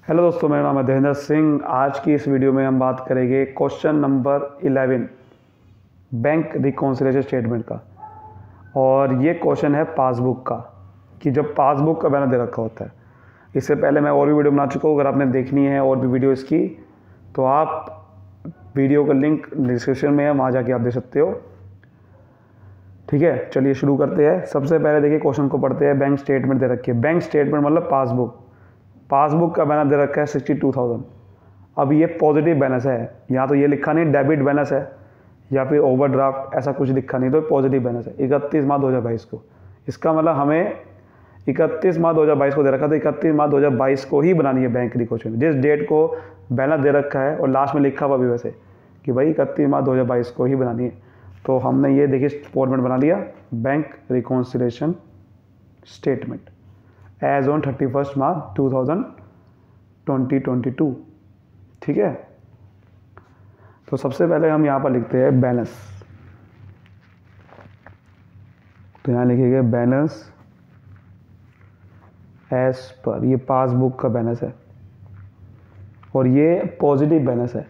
Hello दोस्तों, मेरा नाम है देवेंद्र सिंह। आज की इस वीडियो में हम बात करेंगे question number 11 bank reconciliation statement का। और ये क्वेश्चन है पासबुक का, कि जब पासबुक का बैलेंस दे रखा होता है। इससे पहले मैं और भी वीडियो बना चुका हूँ, अगर आपने देखनी है और भी वीडियो इसकी तो आप वीडियो का लिंक डिस्क्रिप्शन में है, वहाँ जाके आप देख सकते हो। ठीक है, चलिए शुरू करते हैं। सबसे पहले देखिए क्वेश्चन को पढ़ते हैं। बैंक स्टेटमेंट दे रखी है। बैंक स्टेटमेंट मतलब पासबुक का बैलेंस दे रखा है 62,000। अब ये पॉजिटिव बैलेंस है, यहाँ तो ये लिखा नहीं डेबिट बैलेंस है या फिर ओवरड्राफ्ट, ऐसा कुछ लिखा नहीं, तो पॉजिटिव बैलेंस है 31 मार्च 2022 को। इसका मतलब हमें 31 मार्च 2022 को दे रखा, तो 31 मार्च 2022 को ही बनानी है बैंक रिकॉन्सिलिएशन। जिस डेट को बैलेंस दे रखा है और लास्ट में लिखा हुआ भी वैसे कि भाई 31 मार्च 2022 को ही बनानी है, तो हमने ये देखिए फॉर्मेट बना लिया, bank reconciliation statement as on 31 March 2022। ठीक है, तो सबसे पहले हम यहाँ पर लिखते हैं बैलेंस। तो यहाँ लिखेंगे बैलेंस एज पर, ये पासबुक का बैलेंस है और ये पॉजिटिव बैलेंस है।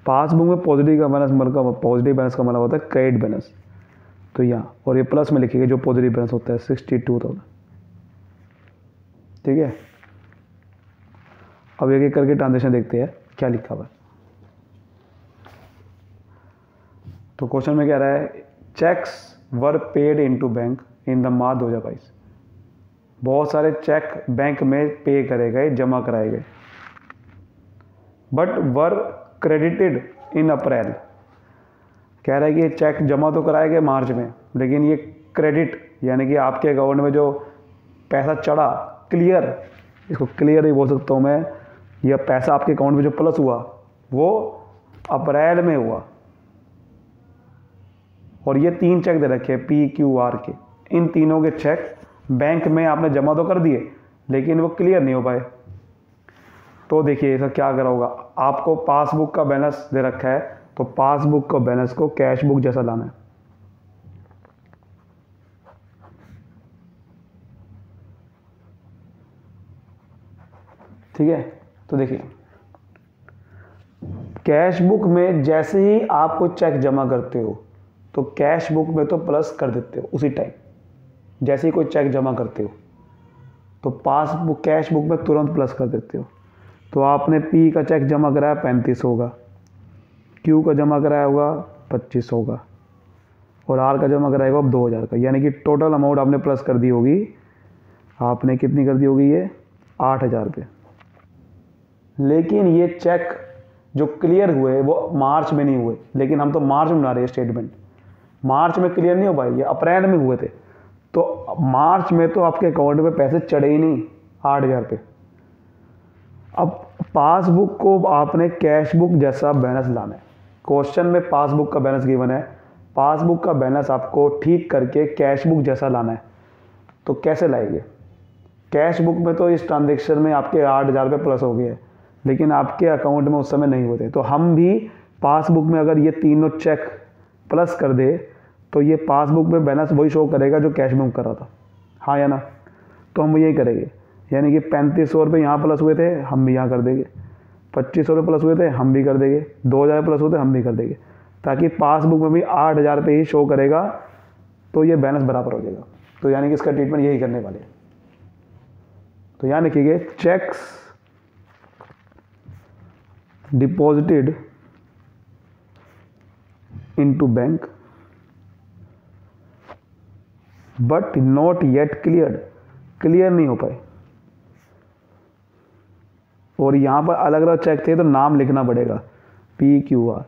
पासबुक में पॉजिटिव का बैलेंस मतलब होता है क्रेडिट बैलेंस। तो यहाँ और ये प्लस में लिखेंगे जो पॉजिटिव बैलेंस होता है 62,000। ठीक है, अब एक एक करके ट्रांजेक्शन देखते हैं क्या लिखा हुआ है। तो क्वेश्चन में कह रहा है checks were paid into bank in the March 2022। बहुत सारे चेक बैंक में पे करे गए, जमा कराए गए, बट वर क्रेडिटेड इन अप्रैल। कह रहा है कि चेक जमा तो कराए गए मार्च में, लेकिन ये क्रेडिट यानी कि आपके अकाउंट में जो पैसा चढ़ा, क्लियर, इसको क्लियर ही बोल सकता हूँ मैं, यह पैसा आपके अकाउंट में जो प्लस हुआ वो अप्रैल में हुआ। और ये 3 चेक दे रखे हैं PQR के। इन तीनों के चेक बैंक में आपने जमा तो कर दिए लेकिन वो क्लियर नहीं हो पाए। तो देखिए इसका क्या करा होगा, आपको पासबुक का बैलेंस दे रखा है तो पासबुक का बैलेंस को कैश बुक जैसा लाना है। ठीक है, तो देखिए कैश बुक में जैसे ही आप कोई चेक जमा करते हो तो कैश बुक में तो प्लस कर देते हो उसी टाइम। जैसे ही कोई चेक जमा करते हो तो पासबुक कैश बुक में तुरंत प्लस कर देते हो। तो आपने P का चेक जमा कराया 35 होगा, Q का जमा कराया होगा 25 होगा और R का जमा कराएगा अब 2,000 का, यानी कि टोटल अमाउंट आपने प्लस कर दी होगी। आपने कितनी कर दी होगी, ये 8,000 रुपये। लेकिन ये चेक जो क्लियर हुए वो मार्च में नहीं हुए, लेकिन हम तो मार्च में बना रहे हैं स्टेटमेंट। मार्च में क्लियर नहीं हो पाए, ये अप्रैल में हुए थे। तो मार्च में तो आपके अकाउंट में पैसे चढ़े ही नहीं 8,000 रुपये। अब पासबुक को आपने कैश बुक जैसा बैलेंस लाना है। क्वेश्चन में पासबुक का बैलेंस गिवन है, पासबुक का बैलेंस आपको ठीक करके कैश बुक जैसा लाना है। तो कैसे लाएंगे? कैश बुक में तो इस ट्रांजेक्शन में आपके 8,000 रुपये प्लस हो गए, लेकिन आपके अकाउंट में उस समय नहीं होते। तो हम भी पासबुक में अगर ये तीनों चेक प्लस कर दे तो ये पासबुक में बैलेंस वही शो करेगा जो कैश बुक कर रहा था, हाँ या ना? तो हम यही करेंगे, यानी कि 3500 रुपये यहाँ प्लस हुए थे, हम भी यहाँ कर देंगे। 2500 रुपये प्लस हुए थे, हम भी कर देंगे। 2,000 प्लस हुए थे, हम भी कर देंगे, ताकि पासबुक में भी 8,000 रुपये ही शो करेगा, तो ये बैलेंस बराबर हो जाएगा। तो यानी कि इसका ट्रीटमेंट यही करने वाले हैं। तो यहाँ लिखिए checks deposited into bank but not yet cleared, clear नहीं हो पाए। और यहाँ पर अलग अलग चेक थे तो नाम लिखना पड़ेगा PQR।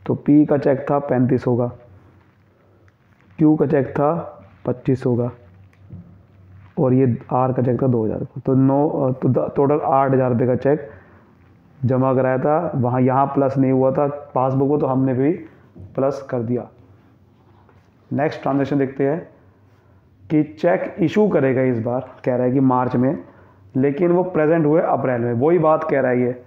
तो P का चेक था 35 होगा, Q का चेक था 25 होगा और ये R का चेक था 2,000 का। तो टोटल 8,000 रुपये का चेक जमा कराया था। वहाँ यहाँ प्लस नहीं हुआ था पासबुक को, तो हमने भी प्लस कर दिया। नेक्स्ट ट्रांजेक्शन देखते हैं कि चेक इशू करेगा, इस बार कह रहा है कि मार्च में, लेकिन वो प्रेजेंट हुए अप्रैल में। वही बात कह रहा है ये,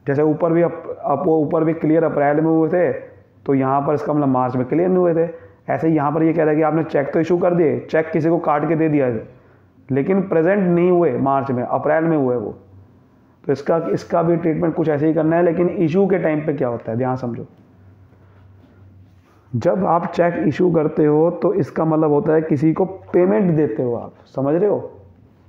जैसे ऊपर भी ऊपर भी क्लियर अप्रैल में हुए थे, तो यहाँ पर इसका मतलब मार्च में क्लियर नहीं हुए थे। ऐसे ही यहाँ पर ये कह रहा है कि आपने चेक तो इशू कर दिए, चेक किसी को काट के दे दिया है, लेकिन प्रेजेंट नहीं हुए मार्च में, अप्रैल में हुए वो। तो इसका भी ट्रीटमेंट कुछ ऐसे ही करना है, लेकिन इशू के टाइम पे क्या होता है ध्यान समझो। जब आप चेक इशू करते हो तो इसका मतलब होता है किसी को पेमेंट देते हो आप, समझ रहे हो।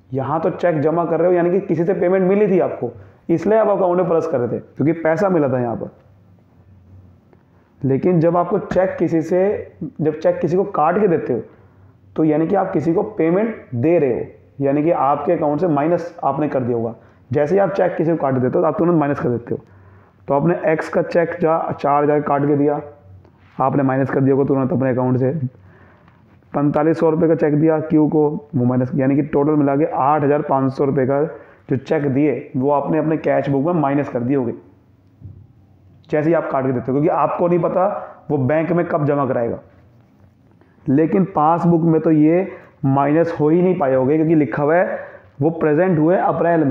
यहाँ तो चेक जमा कर रहे हो, यानी कि किसी से पेमेंट मिली थी आपको, इसलिए आप अकाउंट में प्लस कर रहे थे क्योंकि पैसा मिला था यहाँ पर। लेकिन जब आपको चेक किसी को काट के देते हो तो यानी कि आप किसी को पेमेंट दे रहे हो, यानी कि आपके अकाउंट से माइनस आपने कर दिया होगा। जैसे ही आप चेक किसी को काट देते हो तो आप तुरंत माइनस कर देते हो। तो आपने एक्स का चेक 4,000 काट के दिया, आपने माइनस कर दिया होगा तुरंत अपने अकाउंट से। 4500 रुपये का चेक दिया क्यू को, वो माइनस, यानी कि टोटल मिला के 8,500 रुपये का जो चेक दिए वो आपने अपने कैश बुक में माइनस कर दिए होंगे जैसे ही आप काट के देते हो, क्योंकि आपको नहीं पता वो बैंक में कब जमा कराएगा। लेकिन पासबुक में तो ये माइनस हो ही नहीं पाए होगे, क्योंकि लिखा हुआ है वो प्रेजेंट हुए अप्रैल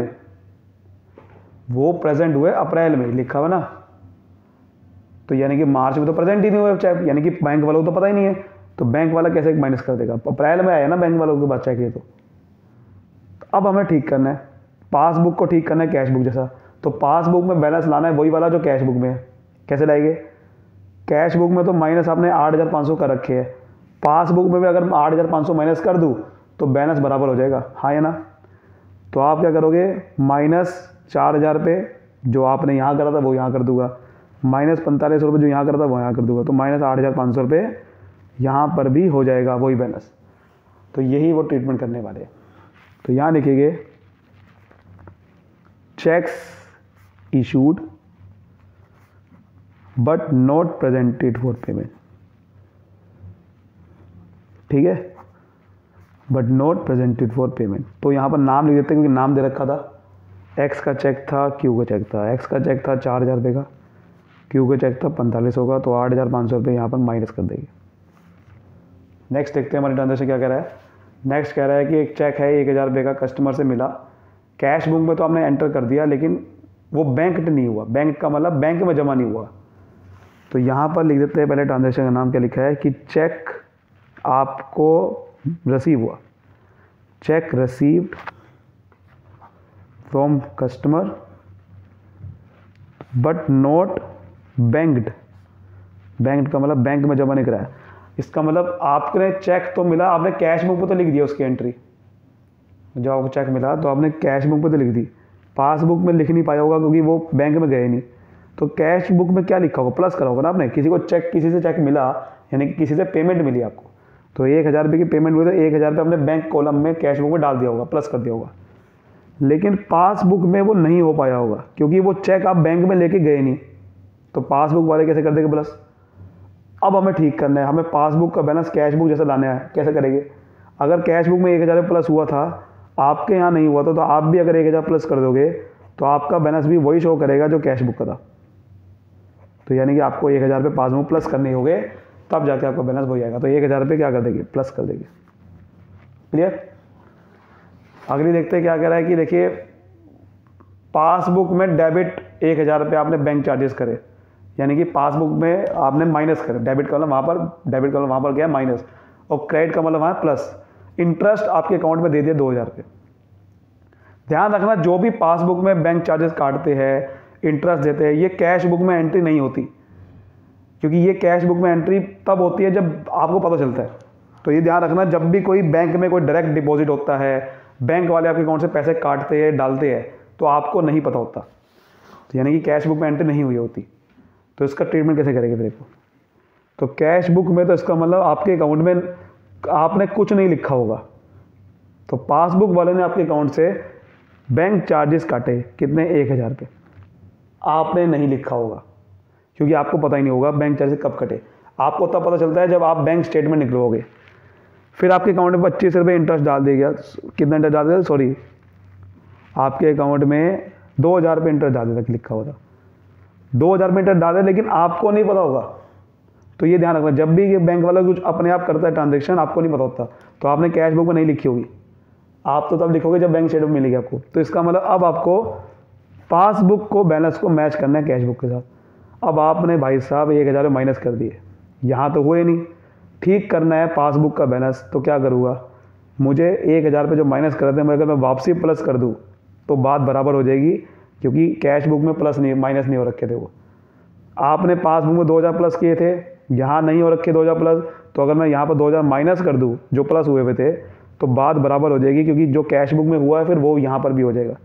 में, लिखा हुआ ना। तो यानी कि मार्च में तो प्रेजेंट ही नहीं हुए चेक, यानी कि बैंक वालों को तो पता ही नहीं है, तो बैंक वाला कैसे माइनस कर देगा। अप्रैल में आया ना बैंक वालों के पास चेक ये। तो अब हमें ठीक करना है, पासबुक को ठीक करना है कैश बुक जैसा। तो पासबुक में बैलेंस लाना है वही वाला जो कैश बुक में है। कैसे लाएंगे, कैश बुक में तो माइनस आपने 8,500 कर रखे है, पासबुक में भी अगर 8,500 माइनस कर दूँ तो बैलेंस बराबर हो जाएगा, हाँ या ना। तो आप क्या करोगे, -4,000 पे जो आपने यहाँ करा था वो यहाँ कर दूंगा, -4500 रुपये जो यहाँ करा था वो यहाँ कर दूंगा, तो -8,500 रुपये यहाँ पर भी हो जाएगा वही बैलेंस। तो यही वो ट्रीटमेंट करने वाले हैं। तो यहाँ लिखेंगे cheques issued but not presented for payment, ठीक है, but not presented for payment. तो यहाँ पर नाम लिख देते हैं क्योंकि नाम दे रखा था। एक्स का चेक था, क्यू का चेक था। एक्स का चेक था 4,000 रुपये का, क्यू का चेक था 4500 का, तो 8,500 रुपये यहाँ पर माइनस कर देंगे। नेक्स्ट देखते हैं हमारी ट्रांजेक्शन क्या कह रहा है। नेक्स्ट कह रहा है कि एक चेक है 1,000 रुपये का कस्टमर से मिला, कैश बुक में तो आपने एंटर कर दिया लेकिन वो बैंक नहीं हुआ, बैंक का मतलब बैंक में जमा नहीं हुआ। तो यहाँ पर लिख देते हैं पहले ट्रांजेक्शन का नाम क्या लिखा है कि चेक आपको रिसीव हुआ, check received from customer but not banked, banked का मतलब बैंक में जमा नहीं कराया। इसका मतलब आपने चेक तो मिला, आपने कैश बुक पे तो लिख दिया उसकी एंट्री, जब आपको चेक मिला तो आपने कैश बुक पे तो लिख दी, पासबुक में लिख नहीं पाया होगा क्योंकि वो बैंक में गए नहीं। तो कैश बुक में क्या लिखा होगा, प्लस करा होगा ना आपने। किसी से चेक मिला यानी कि किसी से पेमेंट मिली आपको, तो 1,000 रुपये की पेमेंट हुई तो 1,000 रुपये अपने बैंक कॉलम में कैश बुक में डाल दिया होगा, प्लस कर दिया होगा। लेकिन पासबुक में वो नहीं हो पाया होगा क्योंकि वो चेक आप बैंक में लेके गए नहीं, तो पासबुक वाले कैसे कर देंगे प्लस। अब हमें ठीक करना है, हमें पासबुक का बैलेंस कैश बुक जैसा लाना है। कैसे करेंगे, अगर कैश बुक में 1,000 प्लस हुआ था, आपके यहाँ नहीं हुआ था, तो आप भी अगर 1,000 प्लस कर दोगे तो आपका बैलेंस भी वही शो करेगा जो कैश बुक का था। तो यानी कि आपको 1,000 रुपये पासबुक प्लस करने होंगे तब जाके आपका बैलेंस वही आएगा। तो 1,000 रुपये क्या कर देंगे, प्लस कर देंगे। क्लियर। अगली देखते हैं क्या कह रहा है कि देखिए पासबुक में डेबिट 1,000 रुपये आपने बैंक चार्जेस करे, यानी कि पासबुक में आपने माइनस करे। डेबिट का मतलब वहाँ पर गया माइनस, और क्रेडिट का मतलब वहाँ प्लस। इंटरेस्ट आपके अकाउंट में दे दिया 2,000 रुपये। ध्यान रखना जो भी पासबुक में बैंक चार्जेस काटते हैं, इंटरेस्ट देते हैं, ये कैश बुक में एंट्री नहीं होती, क्योंकि ये कैश बुक में एंट्री तब होती है जब आपको पता चलता है। तो ये ध्यान रखना, जब भी कोई बैंक में कोई डायरेक्ट डिपॉजिट होता है, बैंक वाले आपके अकाउंट से पैसे काटते हैं, डालते हैं, तो आपको नहीं पता होता, तो यानी कि कैश बुक में एंट्री नहीं हुई होती। तो इसका ट्रीटमेंट कैसे करेंगे फिर को, तो कैश बुक में तो इसका मतलब आपके अकाउंट में आपने कुछ नहीं लिखा होगा, तो पासबुक वाले ने आपके अकाउंट से बैंक चार्जेस काटे कितने, 1,000 रुपये, आपने नहीं लिखा होगा क्योंकि आपको पता ही नहीं होगा बैंक चार्जेस कब कटे। आपको तब पता चलता है जब आप बैंक स्टेटमेंट निकलवाओगे, फिर आपके अकाउंट में 25 रुपये इंटरेस्ट डाल दिया गया। कितना इंटरेस्ट डाल दिया, सॉरी आपके अकाउंट में 2,000 रुपये इंटरेस्ट डाल दिया, लिखा हुआ था 2,000 रुपये इंटरेस्ट डाल दिया, लेकिन आपको नहीं पता होगा। तो ये ध्यान रखना, जब भी ये बैंक वाला कुछ अपने आप करता है ट्रांजेक्शन, आपको नहीं पता होता, तो आपने कैश बुक में नहीं लिखी होगी, आप तो तब लिखोगे जब बैंक स्टेटमेंट मिलेगी आपको। तो इसका मतलब अब आपको पासबुक को बैलेंस को मैच करना है कैश बुक के साथ। अब आपने भाई साहब 1,000 माइनस कर दिए, यहाँ तो हुए नहीं, ठीक करना है पासबुक का बैलेंस। तो क्या करूँगा, मुझे 1,000 रुपये जो माइनस कर रहे थे, अगर मैं वापसी प्लस कर दूँ तो बात बराबर हो जाएगी। क्योंकि कैश बुक में प्लस नहीं माइनस नहीं हो रखे थे वो। आपने पासबुक में 2000 प्लस किए थे, यहाँ नहीं हो रखे 2000 प्लस, तो अगर मैं यहाँ पर 2000 माइनस कर दूँ जो प्लस हुए हुए थे तो बात बराबर हो जाएगी, क्योंकि जो कैश बुक में हुआ है फिर वो यहाँ पर भी हो जाएगा।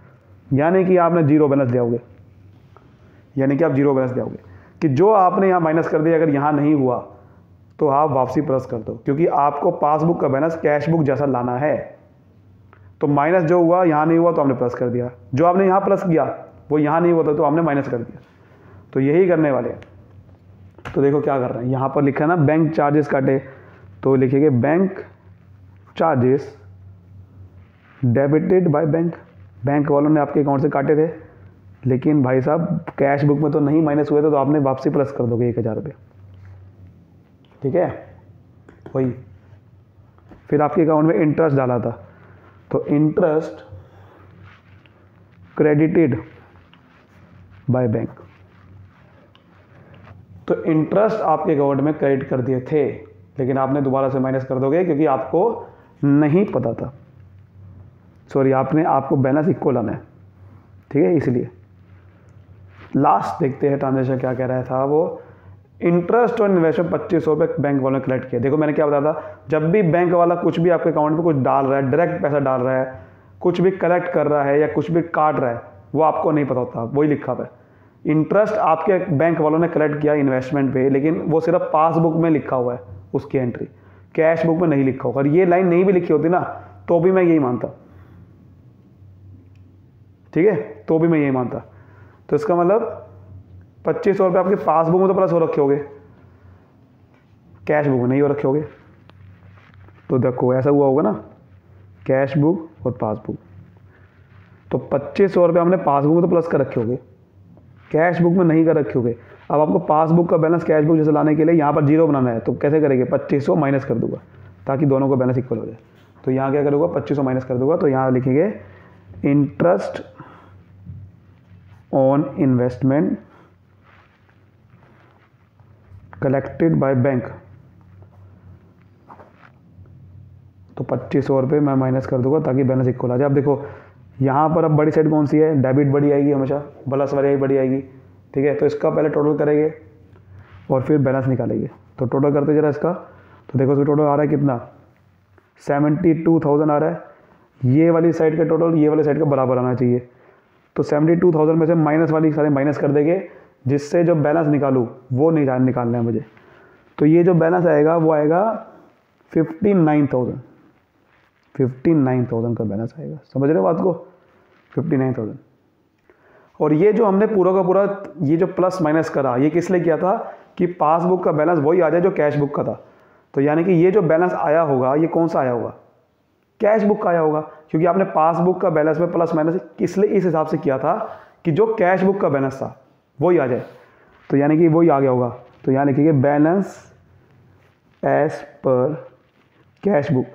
यानी कि आपने जीरो बैलेंस दियाओगे, यानी कि आप जीरो बैलेंस दियाओगे कि जो आपने यहाँ माइनस कर दिया अगर यहाँ नहीं हुआ तो आप वापसी प्लस कर दो, क्योंकि आपको पासबुक का बैलेंस कैश बुक जैसा लाना है। तो माइनस जो हुआ यहाँ नहीं हुआ तो आपने प्लस कर दिया, जो आपने यहाँ प्लस किया वो यहाँ नहीं हुआ था तो आपने माइनस कर दिया। तो यही करने वाले हैं। तो देखो क्या कर रहे हैं, यहाँ पर लिखा है ना बैंक चार्जेस काटे, तो लिखेंगे bank charges debited by bank. Bank वालों ने आपके अकाउंट से काटे थे, लेकिन भाई साहब कैश बुक में तो नहीं माइनस हुए थे, तो आपने वापसी प्लस कर दोगे 1000 रुपये। ठीक है, वही। फिर आपके अकाउंट में इंटरेस्ट डाला था, तो इंटरेस्ट क्रेडिटेड बाय बैंक। तो इंटरेस्ट आपके अकाउंट में क्रेडिट कर दिए थे, लेकिन आपने दोबारा से माइनस कर दोगे क्योंकि आपको नहीं पता था, सॉरी आपको बैलेंस इक्वल आना है। ठीक है, इसलिए लास्ट देखते हैं ट्रांजेक्शन क्या कह रहा था वो। इंटरेस्ट और इन्वेस्टमेंट 2500 रुपये बैंक वालों ने कलेक्ट किया। देखो मैंने क्या बताया था, जब भी बैंक वाला कुछ भी आपके अकाउंट में कुछ डाल रहा है, डायरेक्ट पैसा डाल रहा है, कुछ भी कलेक्ट कर रहा है या कुछ भी काट रहा है, वो आपको नहीं पता होता, वही लिखा हुआ है। इंटरेस्ट आपके बैंक वालों ने कलेक्ट किया इन्वेस्टमेंट पे, लेकिन वो सिर्फ पासबुक में लिखा हुआ है उसकी एंट्री, कैश बुक में नहीं लिखा होगा। और ये लाइन नहीं भी लिखी होती ना तो भी मैं यही मानता। ठीक है, तो भी मैं यही मानता। तो इसका मतलब 2500 रुपये आपके पासबुक में तो प्लस हो रखे होगे, कैश बुक में नहीं हो रखे होगे। तो देखो ऐसा हुआ होगा ना, कैश बुक और पासबुक। तो 2500 रुपये हमने पासबुक में तो प्लस कर रखे होगे, कैश बुक में नहीं कर रखे होगे। अब आपको पासबुक का बैलेंस कैश बुक जैसे लाने के लिए यहाँ पर जीरो बनाना है, तो कैसे करेंगे, 2500 माइनस कर दूंगा ताकि दोनों का बैलेंस इक्वल हो जाए। तो यहाँ क्या करूँगा, 2500 माइनस कर दूंगा, तो यहाँ लिखेंगे interest on investment collected by bank. तो 2500 रुपये मैं माइनस कर दूंगा ताकि बैलेंस इक्वल आ जाए। अब देखो यहाँ पर अब बड़ी साइड कौन सी है, डेबिट बड़ी आएगी हमेशा, प्लस वाली बड़ी आएगी। ठीक है, तो इसका पहले टोटल करेंगे और फिर बैलेंस निकालेंगे। तो टोटल करते जरा इसका, तो देखो इसका टोटल आ रहा है कितना, 72,000 आ रहा है। ये वाली साइड का टोटल ये वाली साइड का बराबर आना चाहिए। तो 72,000 में से माइनस वाली सारे माइनस कर देंगे, जिससे जो बैलेंस निकालूँ वो नहीं निकालना है मुझे। तो ये जो बैलेंस आएगा वो आएगा 59,000 का बैलेंस आएगा। समझ रहे हो बात को, 59,000। और ये जो हमने पूरा का पूरा ये जो प्लस माइनस करा, ये किस लिए किया था कि पासबुक का बैलेंस वही आ जाए जो कैश बुक का था। तो यानी कि ये जो बैलेंस आया होगा ये कौन सा आया होगा, कैश बुक का आया होगा, क्योंकि आपने पासबुक का बैलेंस में प्लस माइनस इसलिए इस हिसाब से किया था कि जो कैश बुक का बैलेंस था वही आ जाए। तो यानी कि वही आ गया होगा। तो यहाँ लिखिए balance as per cash book.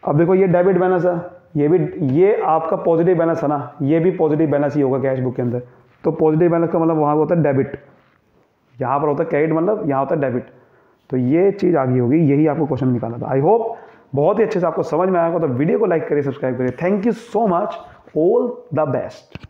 अब देखो ये डेबिट बैलेंस है, ये आपका पॉजिटिव बैलेंस है ना, ये भी पॉजिटिव बैलेंस ही होगा कैश बुक के अंदर। तो पॉजिटिव बैलेंस का मतलब वहाँ होता है डेबिट, यहाँ पर होता है क्रेडिट, मतलब यहाँ होता है डेबिट। तो ये चीज़ आ गई होगी, यही आपको क्वेश्चन निकालना था। आई होप बहुत ही अच्छे से आपको समझ में आया होगा। तो वीडियो को लाइक करिए, सब्सक्राइब करिए। Thank you so much, all the best.